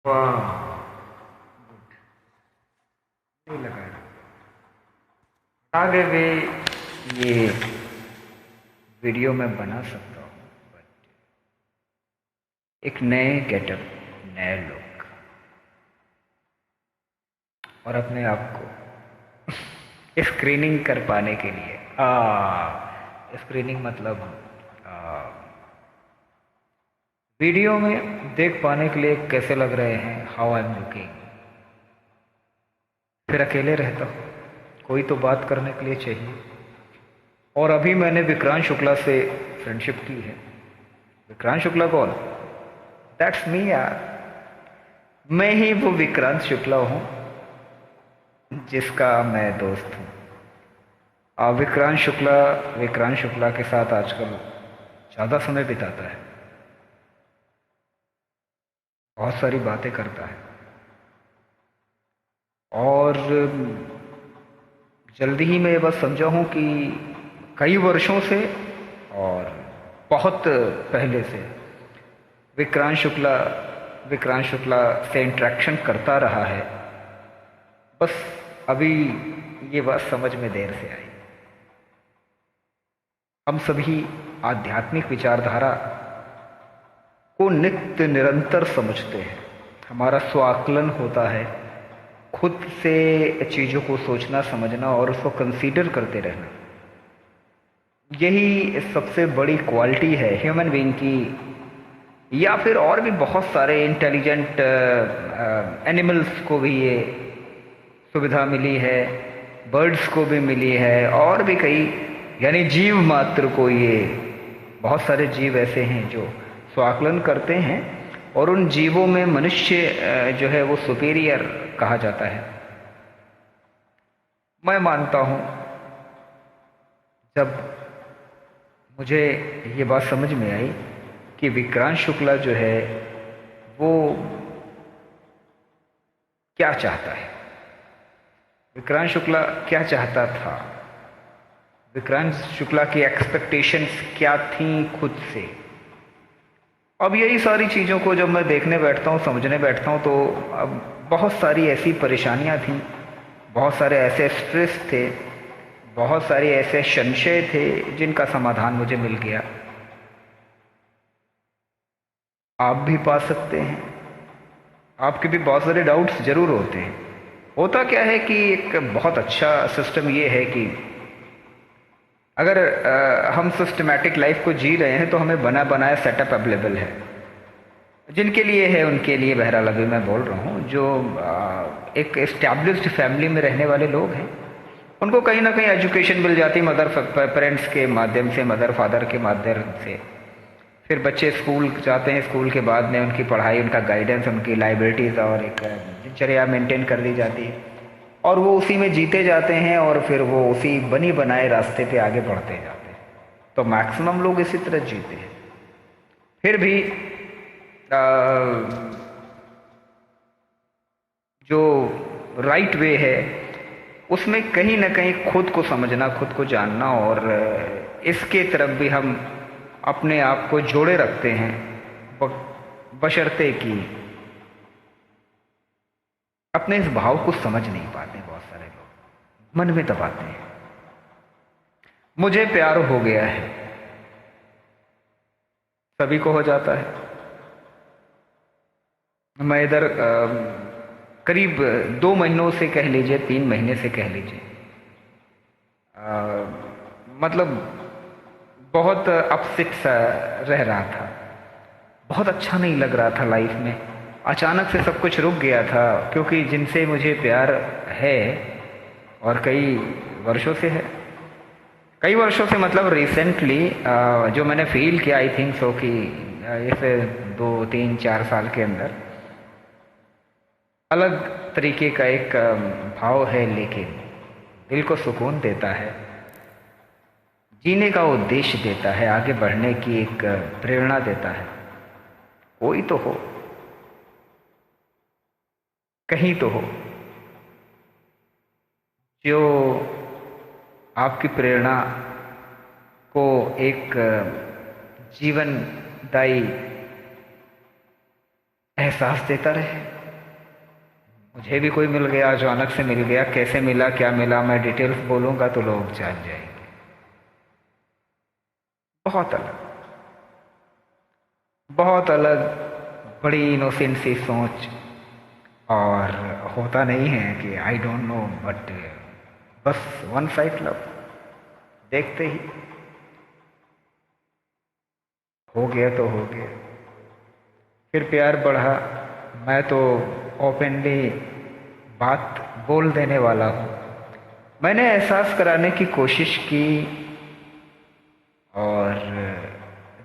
वाह, नहीं लगाया। आगे भी ये वीडियो मैं बना सकता हूँ, बट एक नए गेटअप, नए लुक और अपने आप को स्क्रीनिंग कर पाने के लिए स्क्रीनिंग मतलब आ, वीडियो में देख पाने के लिए कैसे लग रहे हैं, हाउ आई एम लुकिंग। फिर अकेले रहता हूँ, कोई तो बात करने के लिए चाहिए। और अभी मैंने विक्रांत शुक्ला से फ्रेंडशिप की है। विक्रांत शुक्ला कौन? दैट्स मी यार। मैं ही वो विक्रांत शुक्ला हूँ जिसका मैं दोस्त हूँ। विक्रांत शुक्ला के साथ आजकल ज़्यादा समय बिताता है, बहुत सारी बातें करता है और जल्दी ही मैं बस समझा हूँ कि कई वर्षों से और बहुत पहले से विक्रांत शुक्ला विक्रांत शुक्ला से इंटरेक्शन करता रहा है। बस अभी ये बात समझ में देर से आई। हम सभी आध्यात्मिक विचारधारा को नित्य निरंतर समझते हैं। हमारा स्वाकलन होता है, खुद से चीज़ों को सोचना समझना और उसको कंसीडर करते रहना। यही सबसे बड़ी क्वालिटी है ह्यूमन बीइंग की। या फिर और भी बहुत सारे इंटेलिजेंट एनिमल्स को भी ये सुविधा मिली है, बर्ड्स को भी मिली है और भी कई, यानी जीव मात्र को ये बहुत सारे जीव ऐसे हैं जो स्वाकलन करते हैं और उन जीवों में मनुष्य जो है वो सुपीरियर कहा जाता है। मैं मानता हूँ जब मुझे ये बात समझ में आई कि विक्रांत शुक्ला जो है वो क्या चाहता है, विक्रांत शुक्ला क्या चाहता था, विक्रांत शुक्ला की एक्सपेक्टेशंस क्या थी खुद से। अब यही सारी चीज़ों को जब मैं देखने बैठता हूँ, समझने बैठता हूँ, तो अब बहुत सारी ऐसी परेशानियाँ थीं, बहुत सारे ऐसे स्ट्रेस थे, बहुत सारे ऐसे संशय थे जिनका समाधान मुझे मिल गया। आप भी पा सकते हैं। आपके भी बहुत सारे डाउट्स जरूर होते हैं। होता क्या है कि एक बहुत अच्छा सिस्टम ये है कि अगर हम सिस्टमैटिक लाइफ को जी रहे हैं तो हमें बना बनाया सेटअप अवेलेबल है। जिनके लिए है उनके लिए बहरहाल अभी मैं बोल रहा हूँ, जो एक एस्टैब्लिश्ड फैमिली में रहने वाले लोग हैं उनको कहीं ना कहीं एजुकेशन मिल जाती है मदर पेरेंट्स के माध्यम से, मदर फादर के माध्यम से। फिर बच्चे स्कूल जाते हैं, स्कूल के बाद में उनकी पढ़ाई, उनका गाइडेंस, उनकी लाइबिलिटीज़ और एक दिनचर्या मेंटेन कर दी जाती है और वो उसी में जीते जाते हैं और फिर वो उसी बनी बनाए रास्ते पे आगे बढ़ते जाते हैं। तो मैक्सिमम लोग इसी तरह जीते हैं। फिर भी जो राइट वे है उसमें कहीं ना कहीं खुद को समझना, खुद को जानना और इसके तरफ भी हम अपने आप को जोड़े रखते हैं, बशर्ते कि अपने इस भाव को समझ नहीं पाते। बहुत सारे लोग मन में दबाते हैं। मुझे प्यार हो गया है, सभी को हो जाता है। मैं इधर करीब 2 महीनों से कह लीजिए, 3 महीने से कह लीजिए, मतलब बहुत अपसेट सा रह रहा था। बहुत अच्छा नहीं लग रहा था लाइफ में। अचानक से सब कुछ रुक गया था क्योंकि जिनसे मुझे प्यार है और कई वर्षों से है, कई वर्षों से मतलब रिसेंटली जो मैंने फील किया, आई थिंक सो कि इस 2 3 4 साल के अंदर अलग तरीके का एक भाव है, लेकिन दिल को सुकून देता है, जीने का उद्देश्य देता है, आगे बढ़ने की एक प्रेरणा देता है। कोई तो हो, कहीं तो हो जो आपकी प्रेरणा को एक जीवनदायी एहसास देता रहे। मुझे भी कोई मिल गया, अचानक से मिल गया, कैसे मिला, क्या मिला, मैं डिटेल्स बोलूंगा तो लोग जान जाएंगे। बहुत अलग, बहुत अलग, बड़ी इनोसेंट सी सोच। और होता नहीं है कि आई डोंट नो, बट बस वन साइड लव, देखते ही हो गया तो हो गया। फिर प्यार बढ़ा। मैं तो ओपनली बात बोल देने वाला हूँ। मैंने एहसास कराने की कोशिश की, और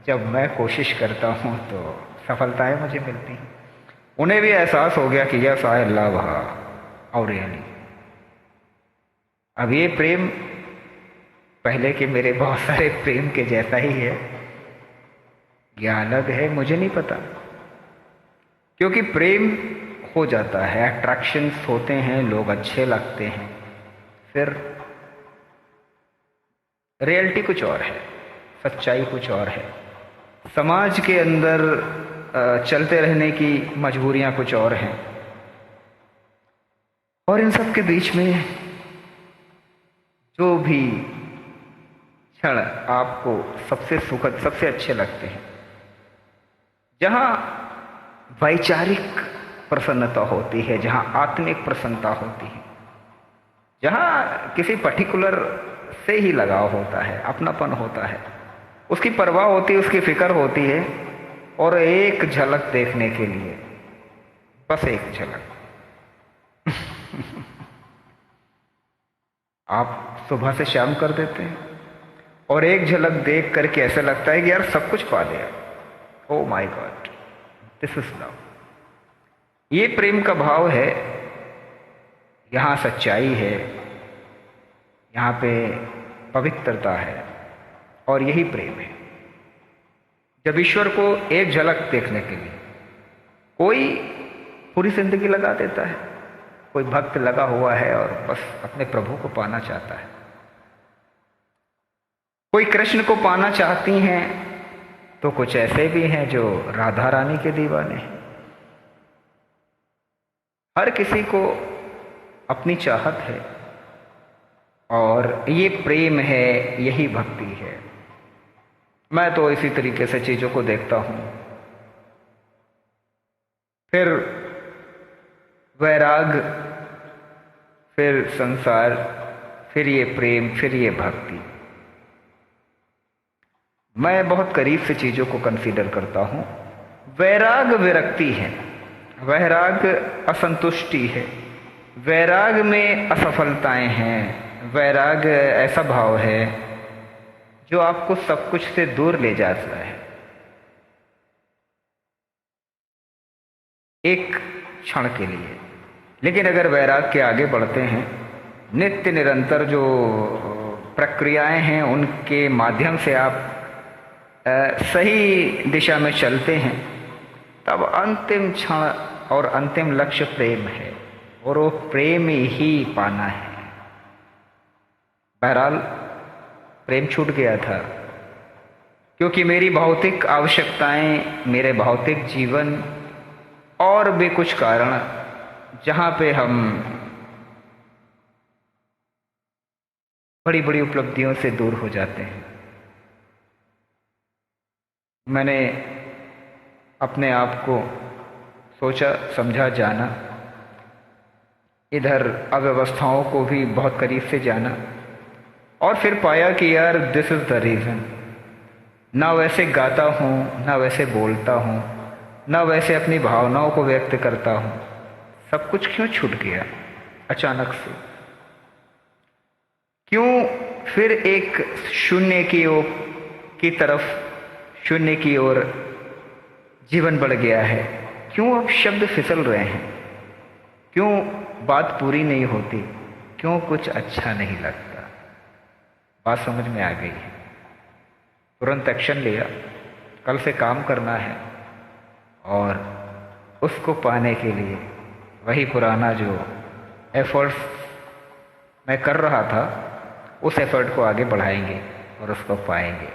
जब मैं कोशिश करता हूँ तो सफलताएं मुझे मिलती हैं। उन्हें भी एहसास हो गया कि यस आई लव हर और रियली। अब ये प्रेम पहले के मेरे बहुत सारे प्रेम के जैसा ही है या अलग है, मुझे नहीं पता। क्योंकि प्रेम हो जाता है, अट्रैक्शंस होते हैं, लोग अच्छे लगते हैं, फिर रियलिटी कुछ और है, सच्चाई कुछ और है, समाज के अंदर चलते रहने की मजबूरियां कुछ और हैं। और इन सब के बीच में जो भी क्षण आपको सबसे सुखद, सबसे अच्छे लगते हैं, जहां वैचारिक प्रसन्नता होती है, जहां आत्मिक प्रसन्नता होती है, जहां किसी पर्टिकुलर से ही लगाव होता है, अपनापन होता है, उसकी परवाह होती है, उसकी फिक्र होती है, और एक झलक देखने के लिए, बस एक झलक आप सुबह से शाम कर देते हैं, और एक झलक देख करके ऐसा लगता है कि यार सब कुछ पा लिया। Oh my God, this is love. ये प्रेम का भाव है। यहां सच्चाई है, यहां पे पवित्रता है, और यही प्रेम है। जब ईश्वर को एक झलक देखने के लिए कोई पूरी जिंदगी लगा देता है, कोई भक्त लगा हुआ है और बस अपने प्रभु को पाना चाहता है, कोई कृष्ण को पाना चाहती हैं, तो कुछ ऐसे भी हैं जो राधा रानी के दीवाने हैं। हर किसी को अपनी चाहत है, और ये प्रेम है, यही भक्ति है। मैं तो इसी तरीके से चीजों को देखता हूं। फिर वैराग, फिर संसार, फिर ये प्रेम, फिर ये भक्ति। मैं बहुत करीब से चीजों को कंसीडर करता हूं। वैराग विरक्ति है, वैराग असंतुष्टि है, वैराग में असफलताएं हैं, वैराग ऐसा भाव है जो आपको सब कुछ से दूर ले जाता है। एक क्षण के लिए। लेकिन अगर वैराग के आगे बढ़ते हैं, नित्य निरंतर जो प्रक्रियाएं हैं उनके माध्यम से आप सही दिशा में चलते हैं, तब अंतिम क्षण और अंतिम लक्ष्य प्रेम है, और वो प्रेम ही पाना है। बहरहाल प्रेम छूट गया था, क्योंकि मेरी भौतिक आवश्यकताएं, मेरे भौतिक जीवन और भी कुछ कारण, जहां पे हम बड़ी बड़ी उपलब्धियों से दूर हो जाते हैं। मैंने अपने आप को सोचा, समझा, जाना, इधर अव्यवस्थाओं को भी बहुत करीब से जाना, और फिर पाया कि यार दिस इज द रीज़न। ना वैसे गाता हूँ, ना वैसे बोलता हूँ, ना वैसे अपनी भावनाओं को व्यक्त करता हूँ। सब कुछ क्यों छूट गया अचानक से? क्यों फिर एक शून्य की तरफ, शून्य की ओर जीवन बढ़ गया है? क्यों अब शब्द फिसल रहे हैं? क्यों बात पूरी नहीं होती? क्यों कुछ अच्छा नहीं लगता? बात समझ में आ गई है। तुरंत एक्शन लिया, कल से काम करना है, और उसको पाने के लिए वही पुराना जो एफर्ट्स मैं कर रहा था, उस एफर्ट को आगे बढ़ाएंगे और उसको पाएंगे।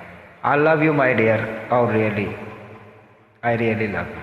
I love you my dear, और really I really love you.